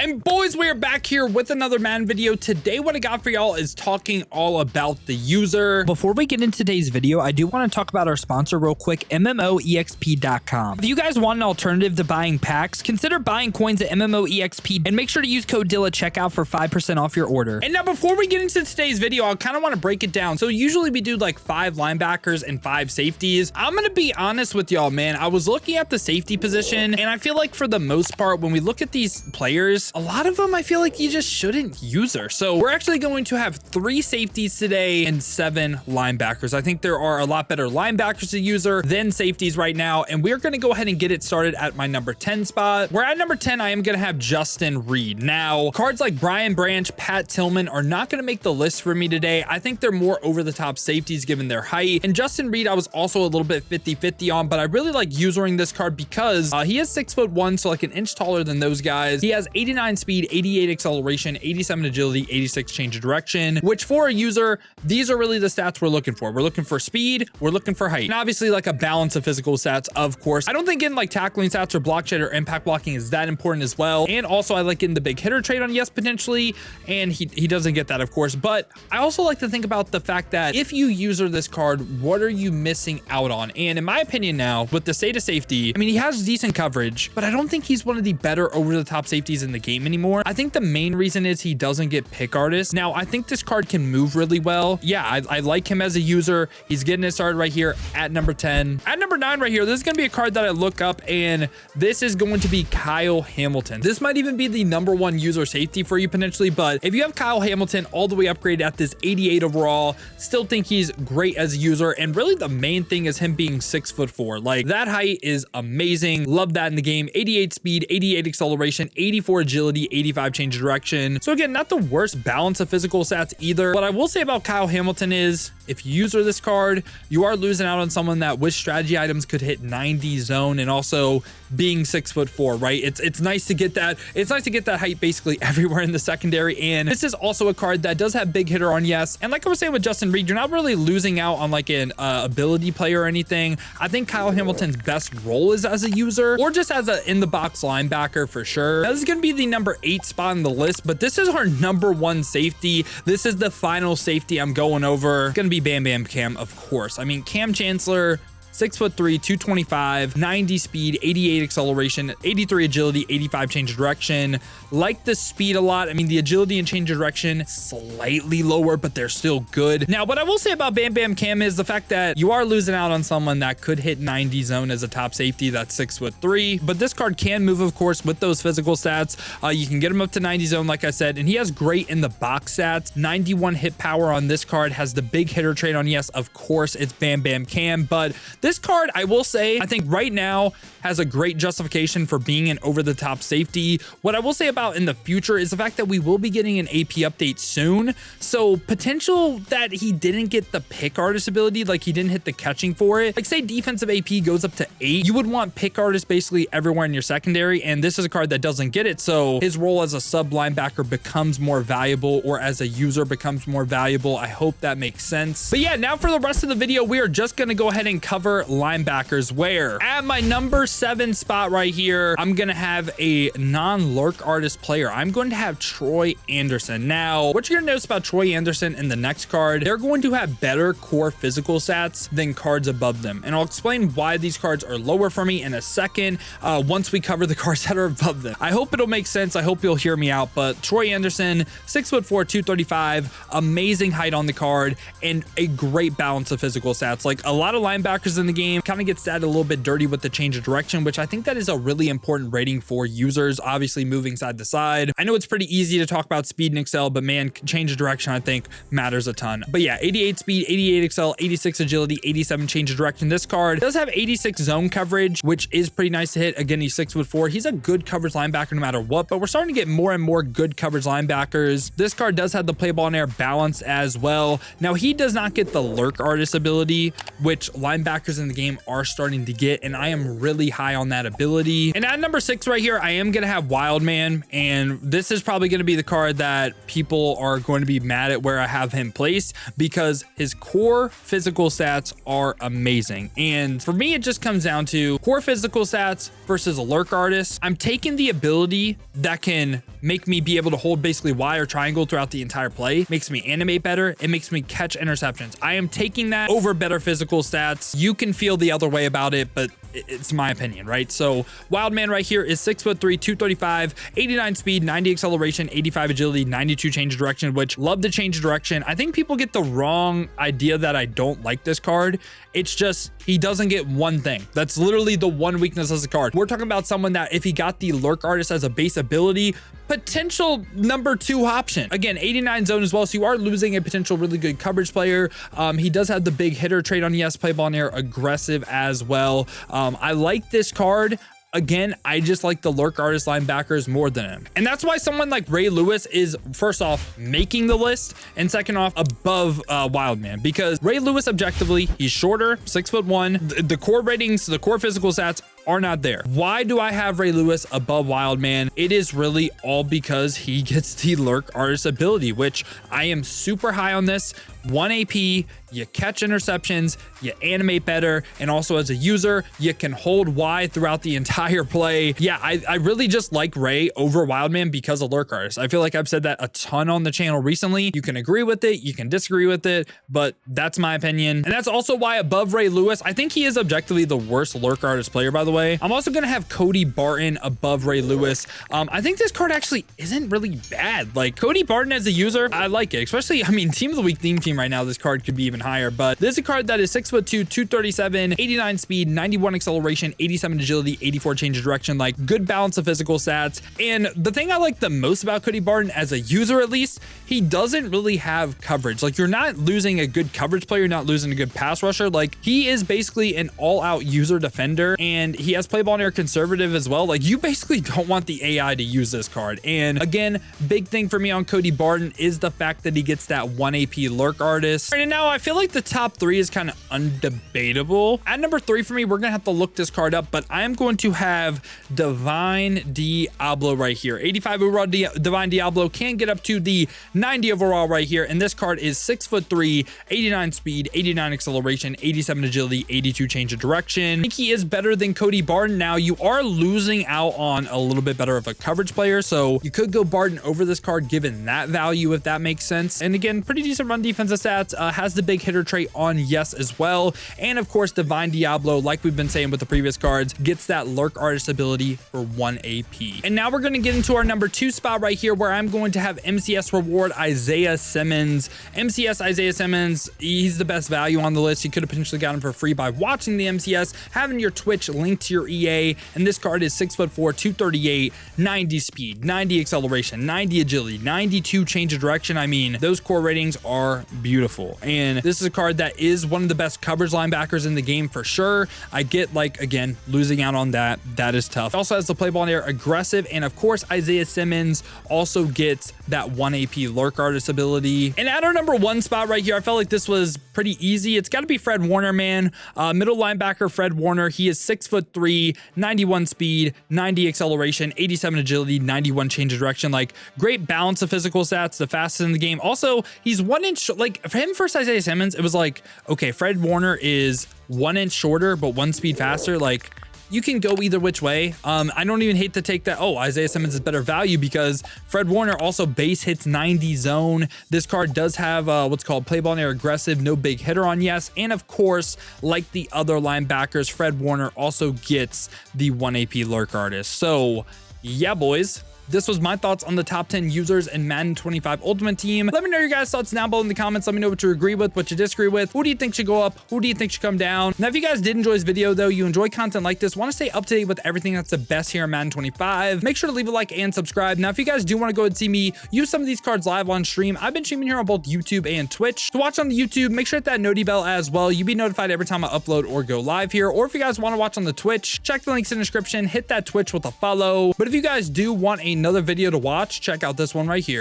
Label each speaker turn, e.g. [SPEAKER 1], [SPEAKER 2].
[SPEAKER 1] And boys, we are back here with another Madden video. Today, what I got for y'all is talking all about the user. Before we get into today's video, I do want to talk about our sponsor real quick, MMOEXP.com. If you guys want an alternative to buying packs, consider buying coins at MMOEXP and make sure to use code DILL at checkout for 5% off your order. And now before we get into today's video, I kind of want to break it down. So usually we do like 5 linebackers and 5 safeties. I'm going to be honest with y'all, man. I was looking at the safety position and I feel like for the most part, when we look at these players, a lot of them I feel like you just shouldn't use her. So we're actually going to have 3 safeties today and 7 linebackers. I think there are a lot better linebackers to use her than safeties right now. And we're going to go ahead and get it started at my number 10 spot. Where at number 10, I am going to have Justin Reed. Now, cards like Brian Branch, Pat Tillman are not going to make the list for me today. I think they're more over the top safeties given their height. And Justin Reed, I was also a little bit 50-50 on, but I really like usering this card because he is 6'1", so like an inch taller than those guys. He has 89 speed, 88 acceleration, 87 agility, 86 change of direction, which for a user, these are really the stats we're looking for. We're looking for speed, we're looking for height, and obviously like a balance of physical stats, of course. I don't think getting like tackling stats or block shed or impact blocking is that important as well. And also I like getting the big hitter trait on yes potentially, and he doesn't get that, of course. But I also like to think about the fact that if you user this card, what are you missing out on? And in my opinion now, with the state of safety, I mean, he has decent coverage, but I don't think he's one of the better over-the-top safeties in the game anymore. I think the main reason is he doesn't get pick artists. Now, I think this card can move really well. Yeah, I like him as a user. He's getting it started right here at number 10. At number 9 right here, this is going to be a card that I look up, and this is going to be Kyle Hamilton. This might even be the number 1 user safety for you potentially, but if you have Kyle Hamilton all the way upgraded at this 88 overall, still think he's great as a user. And really the main thing is him being 6'4". Like, that height is amazing. Love that in the game. 88 speed, 88 acceleration, 84 agility, 85 change of direction. So again, not the worst balance of physical stats either. What I will say about Kyle Hamilton is if you user this card, you are losing out on someone that with strategy items could hit 90 zone, and also being 6'4", right? It's nice to get that. It's nice to get that height basically everywhere in the secondary. And this is also a card that does have big hitter on yes. And like I was saying with Justin Reed, you're not really losing out on like an ability player or anything. I think Kyle Hamilton's best role is as a user or just as a in the box linebacker for sure. Now, this is going to be the number 8 spot on the list, but this is our number 1 safety. This is the final safety I'm going over. It's going to be Bam Bam Cam, of course. I mean, Cam Chancellor, 6'3", 225, 90 speed, 88 acceleration, 83 agility, 85 change of direction. Like the speed a lot. I mean, the agility and change of direction slightly lower, but they're still good. Now, what I will say about Bam Bam Cam is the fact that you are losing out on someone that could hit 90 zone as a top safety that's 6'3", but this card can move, of course, with those physical stats. You can get him up to 90 zone, like I said, and he has great in the box stats. 91 hit power on this card, has the big hitter trait on yes, of course, it's Bam Bam Cam, but this card, I will say, I think right now has a great justification for being an over-the-top safety. What I will say about in the future is the fact that we will be getting an AP update soon. So potential that he didn't get the pick artist ability, like he didn't hit the catching for it. Like say defensive AP goes up to 8, you would want pick artist basically everywhere in your secondary. And this is a card that doesn't get it. So his role as a sub linebacker becomes more valuable, or as a user becomes more valuable. I hope that makes sense. But yeah, now for the rest of the video, we are just going to go ahead and cover linebackers, where at my number 7 spot right here, I'm gonna have a non-lurk artist player. I'm going to have Troy Anderson. Now, what you're gonna notice about Troy Anderson in the next card, they're going to have better core physical stats than cards above them. And I'll explain why these cards are lower for me in a second, once we cover the cards that are above them. I hope it'll make sense. I hope you'll hear me out. But Troy Anderson, 6'4", 235, amazing height on the card, and a great balance of physical stats. Like a lot of linebackers in the game kind of get statted a little bit dirty with the change of direction, which I think that is a really important rating for users, obviously moving side to side. I know it's pretty easy to talk about speed and excel, but man, change of direction I think matters a ton. But yeah, 88 speed, 88 excel, 86 agility, 87 change of direction. This card does have 86 zone coverage, which is pretty nice to hit. Again, he's 6'4". He's a good coverage linebacker no matter what, but we're starting to get more and more good coverage linebackers. This card does have the play ball in air balance as well. Now, he does not get the lurk artist ability, which linebackers players in the game are starting to get, and I am really high on that ability. And at number 6 right here, I am going to have Wildman, and this is probably going to be the card that people are going to be mad at where I have him placed, because his core physical stats are amazing. And for me, it just comes down to core physical stats versus a lurk artist. I'm taking the ability that can make me be able to hold basically Y or triangle throughout the entire play, makes me animate better, it makes me catch interceptions. I am taking that over better physical stats. You can feel the other way about it, but it's my opinion, right? So Wildman right here is 6'3", 235, 89 speed, 90 acceleration, 85 agility, 92 change of direction, which love to change of direction. I think people get the wrong idea that I don't like this card. It's just he doesn't get one thing. That's literally the one weakness of the card. We're talking about someone that if he got the lurk artist as a base ability, potential number 2 option. Again, 89 zone as well, so you are losing a potential really good coverage player. He does have the big hitter trait on yes, play ball in air, aggressive as well. I like this card. Again, I just like the lurk artist linebackers more than him. And that's why someone like Ray Lewis is, first off, making the list, and second off, above Wildman, because Ray Lewis, objectively, he's shorter, 6'1". The core ratings, the core physical stats are not there. Why do I have Ray Lewis above Wildman? It is really all because he gets the lurk artist ability, which I am super high on this. 1 AP, you catch interceptions, you animate better, and also as a user, you can hold Y throughout the entire play. Yeah, I really just like Ray over Wildman because of lurk artist. I feel like I've said that a ton on the channel recently. You can agree with it, you can disagree with it, but that's my opinion. And that's also why above Ray Lewis, I think he is objectively the worst lurk artist player, by the way. I'm also gonna have Cody Barton above Ray Lewis. I think this card actually isn't really bad. Like Cody Barton as a user, I like it, especially, I mean, team of the week theme team right now, this card could be even higher, but this is a card that is 6'2", 237, 89 speed, 91 acceleration, 87 agility, 84 change of direction, like good balance of physical stats. And the thing I like the most about Cody Barton as a user, at least, he doesn't really have coverage. Like you're not losing a good coverage player, you're not losing a good pass rusher. Like he is basically an all-out user defender, and he has play ball in air conservative as well. Like you basically don't want the AI to use this card. And again, big thing for me on Cody Barton is the fact that he gets that 1 AP lurk artist. And now I feel like the top 3 is kind of undebatable. At number 3 for me, we're gonna have to look this card up, but I am going to have Divine Diablo right here. 85 overall Divine Diablo can get up to the 90 overall right here, and this card is 6'3", 89 speed, 89 acceleration, 87 agility, 82 change of direction. I think he is better than Cody Barton. Now you are losing out on a little bit better of a coverage player, so you could go Barton over this card given that value, if that makes sense. And again, pretty decent run defensive stats, has the big hitter trait on yes as well. And of course, Divine Diablo, like we've been saying with the previous cards, gets that lurk artist ability for 1 AP. And now we're going to get into our number 2 spot right here, where I'm going to have MCS reward Isaiah Simmons. MCS Isaiah Simmons, he's the best value on the list. You could have potentially got him for free by watching the MCS, having your Twitch linked to your EA. And this card is 6'4", 238, 90 speed, 90 acceleration, 90 agility, 92 change of direction. I mean, those core ratings are beautiful. And this is a card that is one of the best coverage linebackers in the game for sure. I get, like, again, losing out on that. That is tough. Also has the play ball in air, aggressive. And of course, Isaiah Simmons also gets that 1 AP lurk artist ability. And at our number 1 spot right here, I felt like this was pretty easy. It's got to be Fred Warner, man. Middle linebacker Fred Warner. He is 6'3", 91 speed, 90 acceleration, 87 agility, 91 change of direction. Like great balance of physical stats, the fastest in the game. Also, he's 1 inch, like for him versus Isaiah Simmons, it was like, okay, Fred Warner is 1 inch shorter, but 1 speed faster. Like you can go either which way. I don't even hate to take that, oh, Isaiah Simmons is better value, because Fred Warner also base hits 90 zone. This card does have what's called play ball in air, aggressive, no big hitter on yes. And of course, like the other linebackers, Fred Warner also gets the 1 AP lurk artist. So yeah, boys, this was my thoughts on the top 10 users in Madden 25 Ultimate Team. Let me know your guys' thoughts down below in the comments. Let me know what you agree with, what you disagree with. Who do you think should go up? Who do you think should come down? Now, if you guys did enjoy this video, though, you enjoy content like this, want to stay up to date with everything that's the best here in Madden 25, make sure to leave a like and subscribe. Now, if you guys do want to go and see me use some of these cards live on stream, I've been streaming here on both YouTube and Twitch. To watch on the YouTube, make sure to hit that noti bell as well. You'll be notified every time I upload or go live here. Or if you guys want to watch on the Twitch, check the links in the description, hit that Twitch with a follow. But if you guys do want another video to watch, check out this one right here.